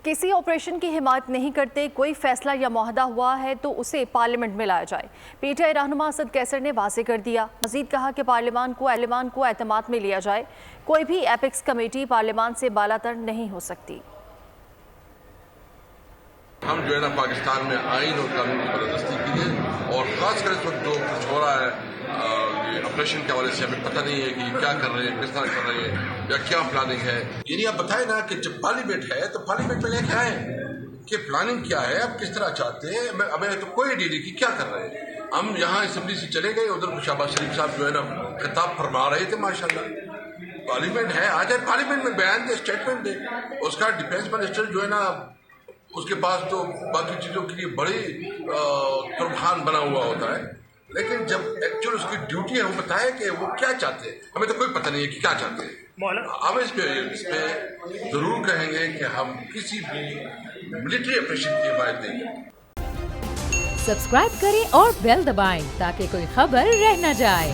کسی آپریشن کی حمایت نہیں کرتے، کوئی فیصلہ یا معاہدہ ہوا ہے تو اسے پارلیمنٹ میں لایا جائے۔ پی ٹی آئی رہنما اسد قیصر نے واضح کر دیا۔ مزید کہا کہ پارلیمان کو اعتماد میں لیا جائے، کوئی بھی ایپیکس کمیٹی پارلیمان سے بالاتر نہیں ہو سکتی۔ ہم جو ہے نا پاکستان میں آئین اور قانون کی بالادستی کی ہے، اور خاص کر اس وقت جو کچھ ہو رہا ہے آپریشن کے حوالے سے ہمیں پتہ نہیں ہے کہ کیا کر رہے ہیں، کس طرح کر رہے ہیں یا کیا پلاننگ ہے۔ یعنی آپ بتائیں نا کہ جب پارلیمنٹ ہے تو پارلیمنٹ میں لے کے آئیں کہ پلاننگ کیا ہے، آپ کس طرح چاہتے ہیں۔ ہمیں تو کوئی آئیڈیا نہیں کہ کیا کر رہے ہیں۔ ہم یہاں اسمبلی سے چلے گئے، ادھر شہباز شریف صاحب جو ہے نا خطاب فرما رہے تھے، ماشاءاللہ پارلیمنٹ ہے، آ جائے پارلیمنٹ میں بیان دے، اسٹیٹمنٹ دے۔ اس کا ڈیفینس منسٹر جو ہے نا اس کے پاس تو باقی چیزوں کے لیے بڑی تربخان بنا ہوا ہوتا ہے، لیکن جب ایکچوئل اس کی ڈیوٹی ہے وہ بتائے کہ وہ کیا چاہتے ہیں۔ ہمیں تو کوئی پتہ نہیں ہے کہ کیا چاہتے ہیں۔ ہم اس پہ ضرور کہیں گے کہ ہم کسی بھی ملٹری آپریشن کی حمایت نہیں کریں۔ سبسکرائب کریں اور بیل دبائیں تاکہ کوئی خبر رہ نہ جائے۔